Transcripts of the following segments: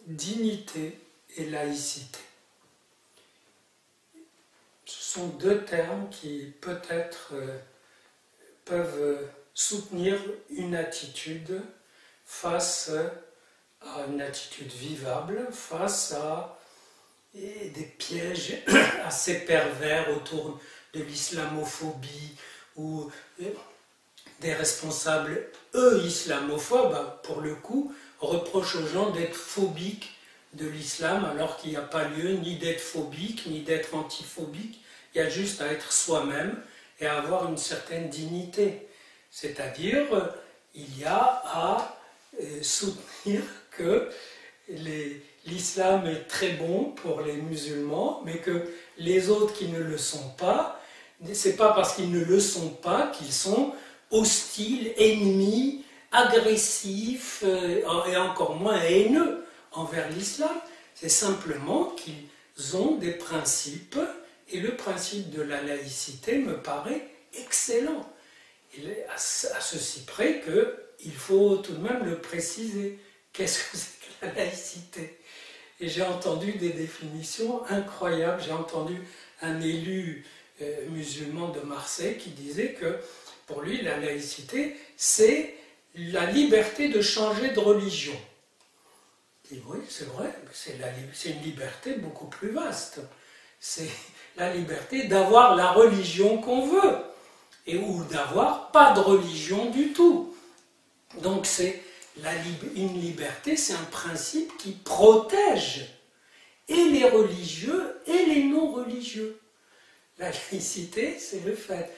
dignité et laïcité. Ce sont deux termes qui peut-être peuvent soutenir une attitude face à une attitude vivable, face à des pièges assez pervers autour de l'islamophobie ou des responsables, islamophobes, pour le coup, reprochent aux gens d'être phobiques de l'islam alors qu'il n'y a pas lieu ni d'être phobique ni d'être antiphobique. Il y a juste à être soi-même et à avoir une certaine dignité. C'est-à-dire, il y a à soutenir que l'islam est très bon pour les musulmans, mais que les autres qui ne le sont pas, c'est pas parce qu'ils ne le sont pas qu'ils sont hostiles, ennemis, agressifs et encore moins haineux envers l'islam. C'est simplement qu'ils ont des principes et le principe de la laïcité me paraît excellent. À ceci près qu'il faut tout de même le préciser. Qu'est-ce que c'est que la laïcité? Et j'ai entendu des définitions incroyables. J'ai entendu un élu musulman de Marseille qui disait que pour lui, la laïcité, c'est la liberté de changer de religion. Et oui, c'est vrai, c'est une liberté beaucoup plus vaste. C'est la liberté d'avoir la religion qu'on veut, ou d'avoir pas de religion du tout. Donc c'est une liberté, c'est un principe qui protège et les religieux et les non-religieux. La laïcité, c'est le fait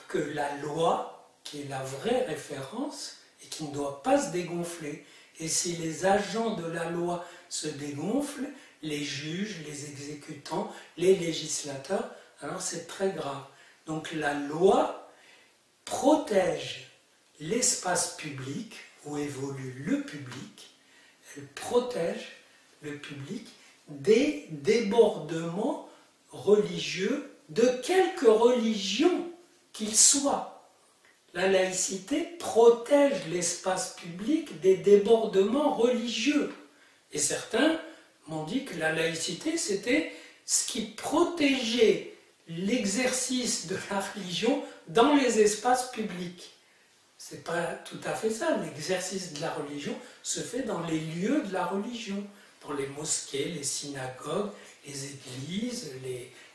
que la loi, qui est la vraie référence, et qui ne doit pas se dégonfler, et si les agents de la loi se dégonflent, les juges, les exécutants, les législateurs, alors c'est très grave. Donc la loi protège l'espace public où évolue le public, elle protège le public des débordements religieux de quelque religion qu'il soit. La laïcité protège l'espace public des débordements religieux. Et certains m'ont dit que la laïcité, c'était ce qui protégeait l'exercice de la religion dans les espaces publics. C'est pas tout à fait ça. L'exercice de la religion se fait dans les lieux de la religion, dans les mosquées, les synagogues, les églises,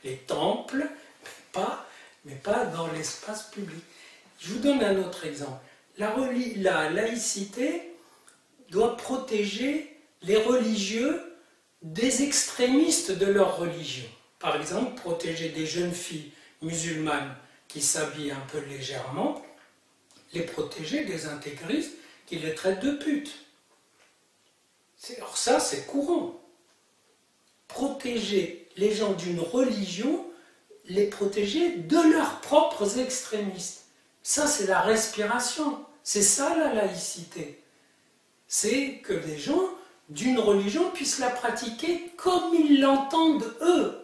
les temples, mais pas dans l'espace public. Je vous donne un autre exemple. La laïcité doit protéger les religieux des extrémistes de leur religion. Par exemple, protéger des jeunes filles musulmanes qui s'habillent un peu légèrement, les protéger des intégristes qui les traitent de putes. Alors ça, c'est courant. Protéger les gens d'une religion, les protéger de leurs propres extrémistes. Ça, c'est la respiration. C'est ça, la laïcité. C'est que les gens d'une religion puissent la pratiquer comme ils l'entendent eux,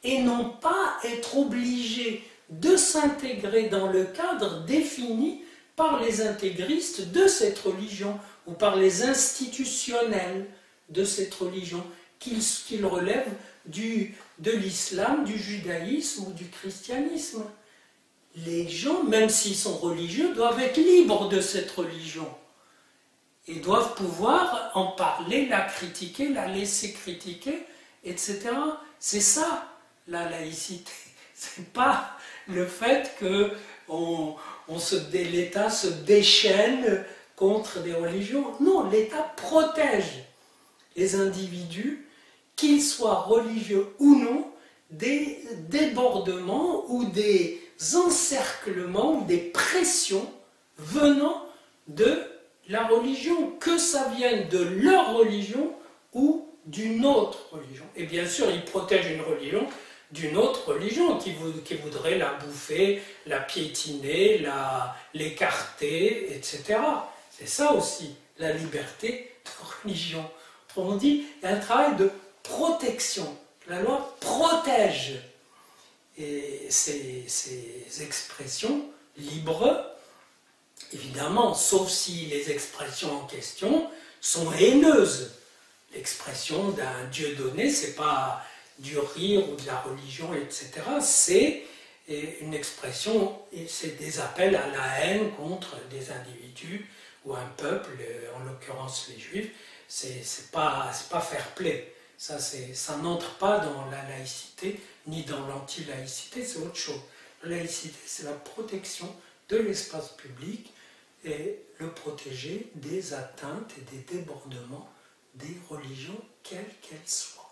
et non pas être obligés de s'intégrer dans le cadre défini par les intégristes de cette religion, ou par les institutionnels de cette religion, qu'ils relèvent de l'islam, du judaïsme ou du christianisme. Les gens, même s'ils sont religieux, doivent être libres de cette religion et doivent pouvoir en parler, la critiquer, la laisser critiquer, etc. C'est ça, la laïcité. C'est pas le fait que l'État se déchaîne contre des religions. Non, l'État protège les individus, qu'ils soient religieux ou non, des débordements ou des encerclements ou des pressions venant de la religion, que ça vienne de leur religion ou d'une autre religion. Et bien sûr, ils protègent une religion d'une autre religion qui voudrait la bouffer, la piétiner, l'écarter, etc. C'est ça aussi, la liberté de religion. Autrement dit, il y a un travail de protection. La loi protège ces expressions libres, évidemment, sauf si les expressions en question sont haineuses. l'expression d'un Dieu donné, c'est pas du rire ou de la religion, etc. C'est une expression, et c'est des appels à la haine contre des individus ou un peuple, en l'occurrence les Juifs. C'est pas fair play. Ça n'entre pas dans la laïcité ni dans l'anti-laïcité, c'est autre chose. La laïcité, c'est la protection de l'espace public et le protéger des atteintes et des débordements des religions, quelles qu'elles soient.